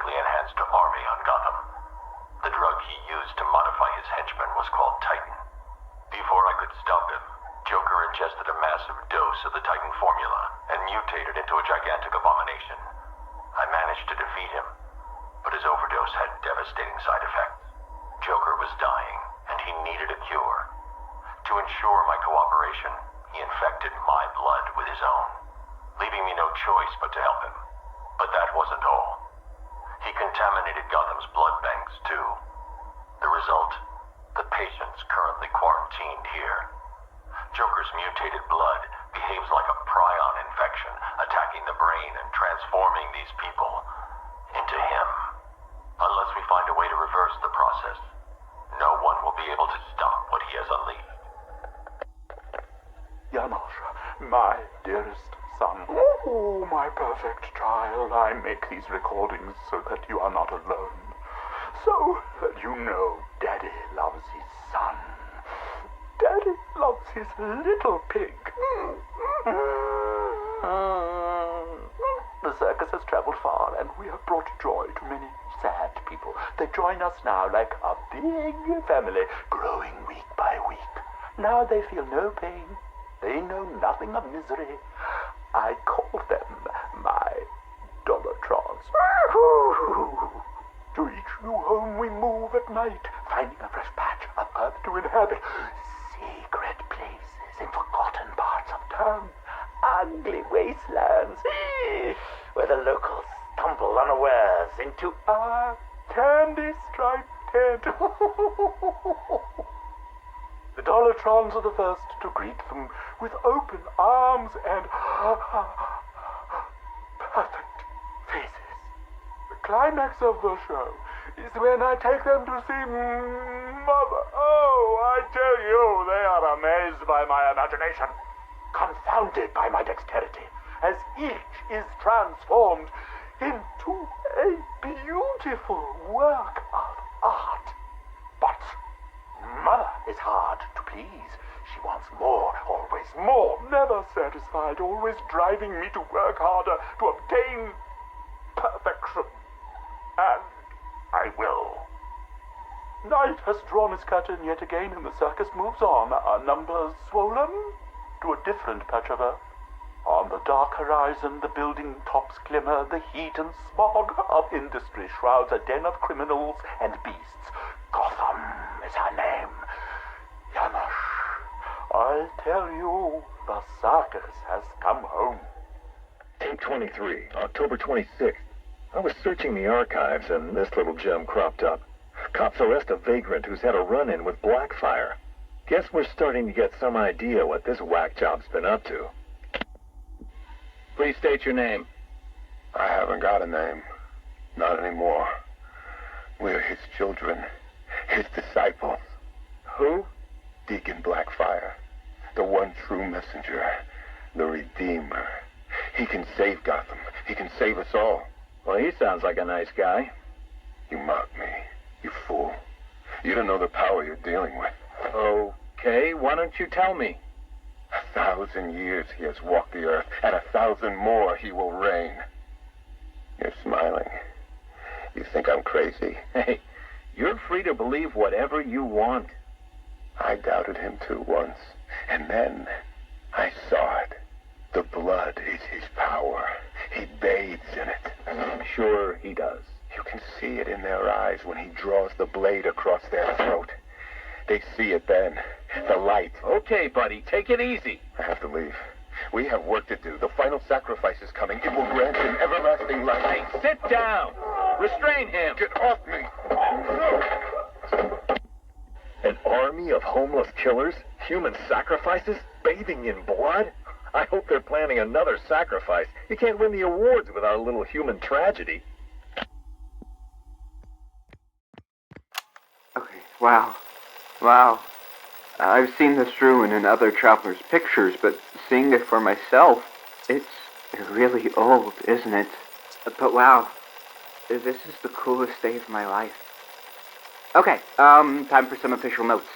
genetically enhanced army on Gotham. The drug he used to modify his henchmen was called Titan. Before I could stop him, Joker ingested a massive dose of the Titan formula and mutated into a gigantic abomination. I managed to defeat him, but his overdose had devastating side effects. Joker was dying, and he needed a cure. To ensure my cooperation, he infected my blood with his own, leaving me no choice but to help him. But that wasn't all. He contaminated Gotham's blood banks, too. The result? The patient's currently quarantined here. Joker's mutated blood behaves like a prion infection, attacking the brain and transforming these people into him. Unless we find a way to reverse the process, no one will be able to stop what he has unleashed. Janosch, my dearest son. Oh, my perfect child. I make these recordings so that you are not alone. So that you know Daddy loves his son. Daddy loves his little pig. The circus has traveled far, and we have brought joy to many sad people. They join us now like a big family, growing week by week. Now they feel no pain. They know nothing of misery. I call them my Dollartrons. To each new home we move at night, finding a fresh patch of earth to inhabit. Secret places in forgotten parts of town. Ugly wastelands where the locals stumble unawares into our candy-striped tent. The Dollartrons are the first to greet them with open arms and perfect faces. The climax of the show is when I take them to see Mother. Oh, I tell you, they are amazed by my imagination, confounded by my dexterity, as each is transformed into a beautiful work of art. But Mother is hard to please. She wants more, always more, never satisfied, always driving me to work harder to obtain perfection. And I will. Night has drawn its curtain yet again, and the circus moves on, our numbers swollen to a different patch of earth. On the dark horizon, the building tops glimmer, the heat and smog of industry shrouds a den of criminals and beasts. Gotham is her name. Janosch, I tell you, the circus has come home. Tape 23, October 26th. I was searching the archives and this little gem cropped up. Cops arrest a vagrant who's had a run-in with Blackfire. Guess we're starting to get some idea what this whack job's been up to. Please state your name. I haven't got a name. Not anymore. We're his children. His disciples. Who? Deacon Blackfire. The one true messenger. The Redeemer. He can save Gotham. He can save us all. Well, he sounds like a nice guy. You mock me, you fool. You don't know the power you're dealing with. Okay, why don't you tell me? 1,000 years he has walked the earth, and 1,000 more he will reign. You're smiling. You think I'm crazy? Hey, you're free to believe whatever you want. I doubted him too once, and then I saw it. The blood is his power. He bathes in it. I'm sure he does. You can see it in their eyes when he draws the blade across their throat. They see it then. The light. Okay, buddy, take it easy. I have to leave. We have work to do. The final sacrifice is coming. It will grant him everlasting life. Hey, sit down. Restrain him. Get off me. An army of homeless killers? Human sacrifices? Bathing in blood? I hope they're planning another sacrifice. You can't win the awards with our little human tragedy. Okay, wow. I've seen this ruin in other travelers' pictures, but seeing it for myself, it's really old, isn't it? But wow, this is the coolest day of my life. Okay, time for some official notes.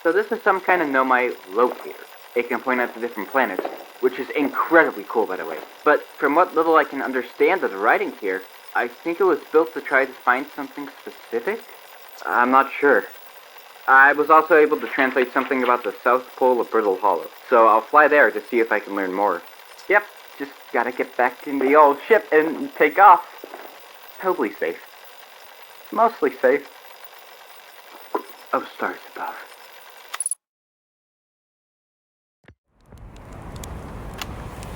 So this is some kind of Nomai locator. It can point out to different planets, which is incredibly cool, by the way. But from what little I can understand of the writing here, I think it was built to try to find something specific? I'm not sure. I was also able to translate something about the South Pole of Brittle Hollow, so I'll fly there to see if I can learn more. Yep, just gotta get back in the old ship and take off. Totally safe. Mostly safe. Oh, stars above.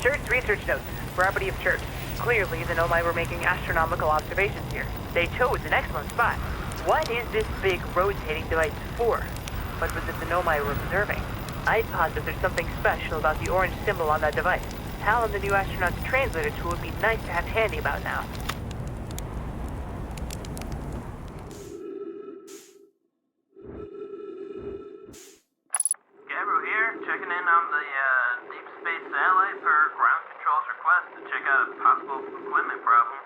Church research notes. Property of Church. Clearly, the Nomai were making astronomical observations here. They chose an excellent spot. What is this big rotating device for? What was it the Nomai were observing? I'd posit there's something special about the orange symbol on that device. Hal and the new astronaut's translator tool would be nice to have handy about now. Gabriel here, checking in on the Deep Space Satellite per ground control's request to check out a possible equipment problem.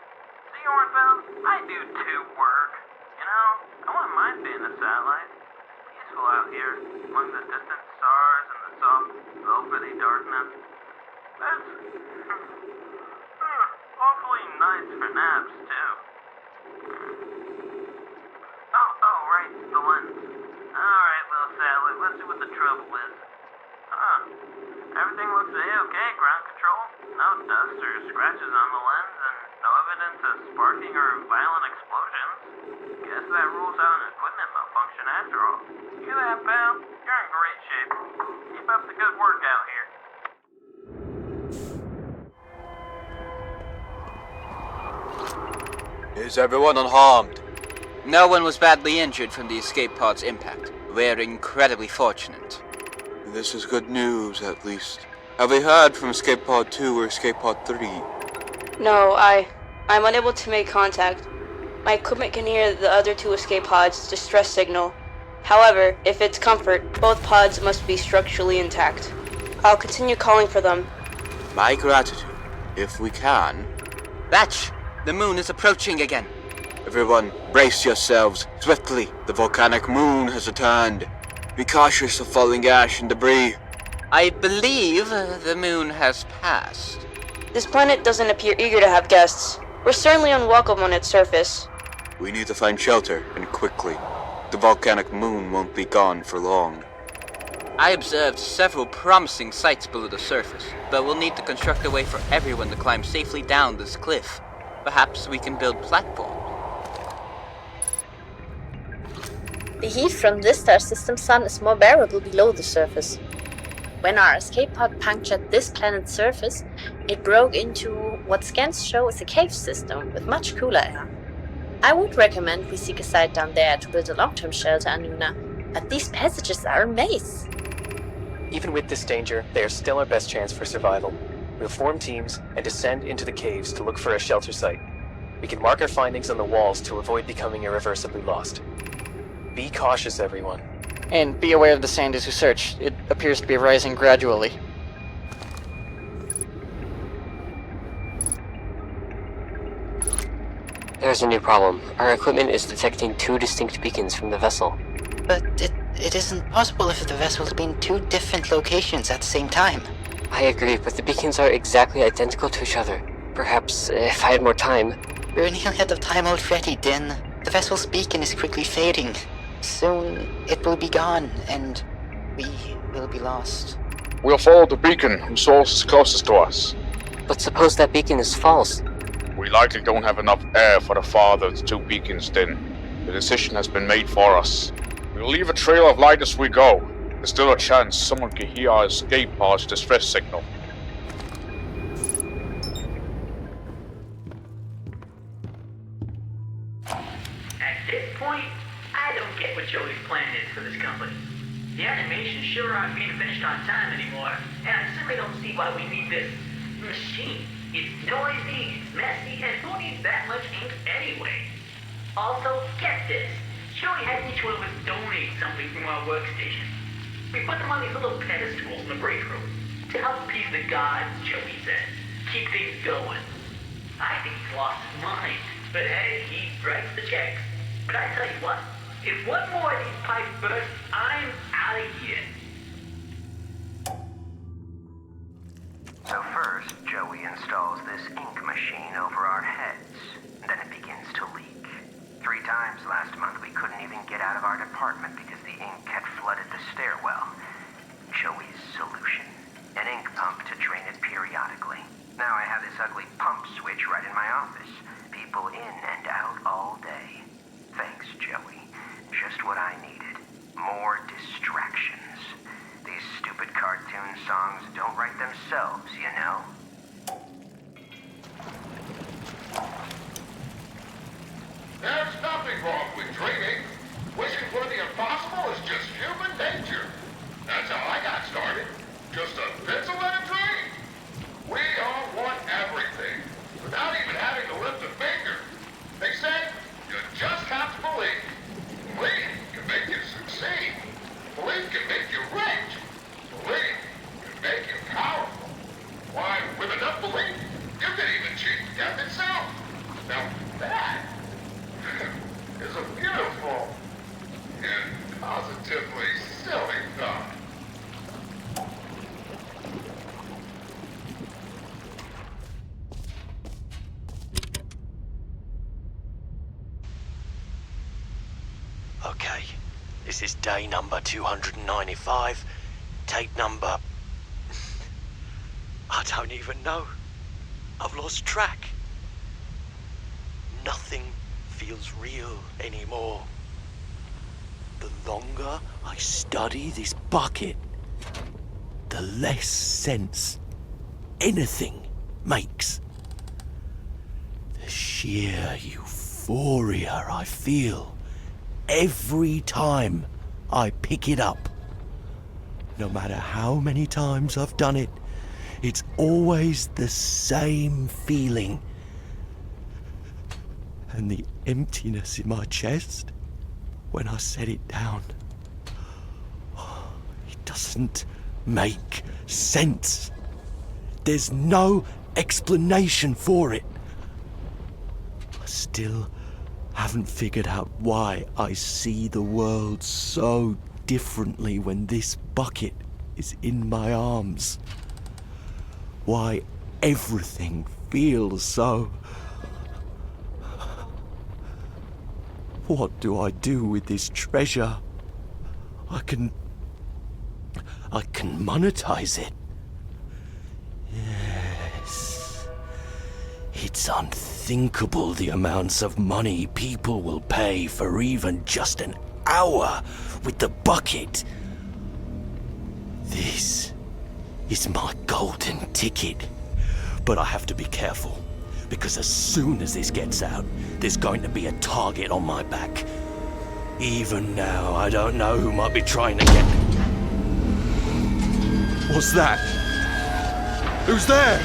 See, Ornfeld, I do too work. You know, I wouldn't mind being a satellite. Peaceful out here, among the distant stars and the soft, velvety darkness. That's awfully nice for naps, too. Oh, right, the lens. Alright, little satellite, let's see what the trouble is. Everything looks A-okay, ground control. No dust or scratches on the lens, and no evidence of sparking or violent explosions. Guess that rules out an equipment malfunction after all. You that, pal? You're in great shape. Keep up the good work out here. Is everyone unharmed? No one was badly injured from the escape pod's impact. We're incredibly fortunate. This is good news, at least. Have we heard from Escape Pod 2 or Escape Pod 3? No, I'm unable to make contact. My equipment can hear the other two escape pods' distress signal. However, if it's comfort, both pods must be structurally intact. I'll continue calling for them. My gratitude, if we can. Batch! The moon is approaching again. Everyone, brace yourselves, swiftly. The volcanic moon has returned. Be cautious of falling ash and debris. I believe the moon has passed. This planet doesn't appear eager to have guests. We're certainly unwelcome on its surface. We need to find shelter, and quickly. The volcanic moon won't be gone for long. I observed several promising sites below the surface, but we'll need to construct a way for everyone to climb safely down this cliff. Perhaps we can build platforms. The heat from this star system's sun is more bearable below the surface. When our escape pod punctured this planet's surface, it broke into what scans show as a cave system with much cooler air. I would recommend we seek a site down there to build a long-term shelter, Anuna, but these passages are a maze. Even with this danger, they are still our best chance for survival. We'll form teams and descend into the caves to look for a shelter site. We can mark our findings on the walls to avoid becoming irreversibly lost. Be cautious, everyone. And be aware of the sand as you search. It appears to be rising gradually. There's a new problem. Our equipment is detecting two distinct beacons from the vessel. But it isn't possible if the vessel's been in two different locations at the same time. I agree, but the beacons are exactly identical to each other. Perhaps, if I had more time... We're nearly out of time already, Din. The vessel's beacon is quickly fading. Soon, it will be gone, and we will be lost. We'll follow the beacon whose source is closest to us. But suppose that beacon is false? We likely don't have enough air for the farther of the two beacons, Din. The decision has been made for us. We'll leave a trail of light as we go. There's still a chance someone can hear our escape pod's distress signal. At this point, I don't get what Joey's plan is for this company. The animations sure aren't being finished on time anymore, and I simply don't see why we need this machine. It's noisy, it's messy, and who needs that much ink anyway? Also, get this. Joey had each one of us donate something from our workstation. We put them on these little pedestals in the break room to help appease the gods, Joey said. Keep things going. I think he's lost his mind, but hey, he writes the checks. But I tell you what, if one more of these pipes burst, I'm out of here. So first, Joey installs this ink machine over our heads. Then it apartment because the ink had flooded the stairwell. Joey's solution. An ink pump to drain it periodically. Now I have this ugly pump switch right in my office. People in and out all day. Thanks, Joey. Just what I needed. More distractions. These stupid cartoon songs don't write themselves, you know? There's nothing wrong with dreaming. Wishing for the impossible is just human nature. That's how I got started. Just a pencil and a dream. We all want everything, without even having to lift a finger. They say you just have to believe. Believe can make you succeed. Believe can make you rich. Believe can make you powerful. Why, with enough belief, you can even cheat death itself. Now that is a beautiful and positively silly thought. Okay, this is day number 295. Tape number... I don't even know. I've lost track. Nothing feels real anymore. The longer I study this bucket, the less sense anything makes. The sheer euphoria I feel every time I pick it up. No matter how many times I've done it, it's always the same feeling. And the emptiness in my chest when I set it down. It doesn't make sense. There's no explanation for it. I still haven't figured out why I see the world so differently when this bucket is in my arms. Why everything feels so... What do I do with this treasure? I can monetize it. Yes. It's unthinkable the amounts of money people will pay for even just an hour with the bucket. This is my golden ticket. But I have to be careful, because as soon as this gets out, there's going to be a target on my back. Even now, I don't know who might be trying to get... What's that? Who's there?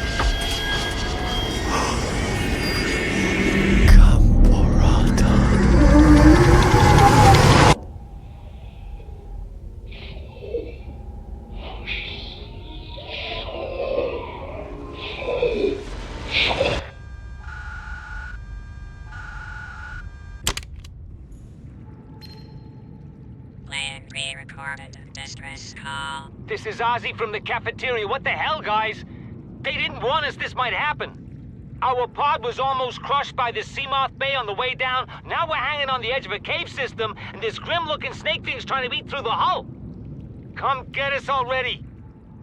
This is Ozzy from the cafeteria. What the hell, guys? They didn't warn us this might happen. Our pod was almost crushed by this Seamoth Bay on the way down. Now we're hanging on the edge of a cave system, and this grim-looking snake thing's trying to eat through the hull. Come get us already.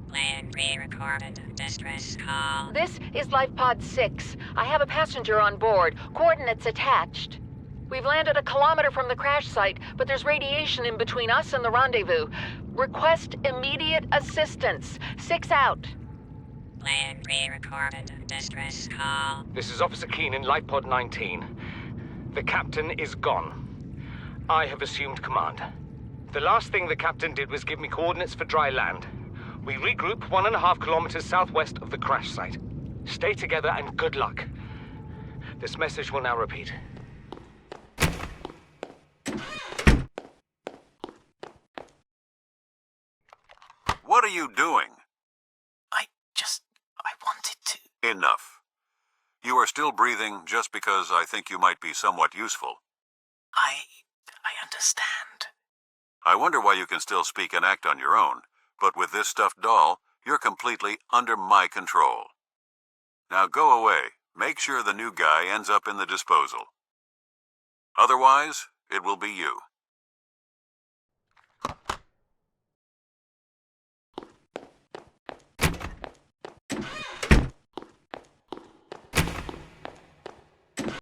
Plan pre-recorded distress call. This is Life Pod 6. I have a passenger on board. Coordinates attached. We've landed a kilometer from the crash site, but there's radiation in between us and the rendezvous. Request immediate assistance. 6 out. Plan pre-recorded distress call. This is Officer Keenan, Life Pod 19. The captain is gone. I have assumed command. The last thing the captain did was give me coordinates for dry land. We regroup 1.5 kilometers southwest of the crash site. Stay together and good luck. This message will now repeat. What are you doing? I wanted to... Enough. You are still breathing just because I think you might be somewhat useful. I understand. I wonder why you can still speak and act on your own, but with this stuffed doll, you're completely under my control. Now go away. Make sure the new guy ends up in the disposal. Otherwise, it will be you.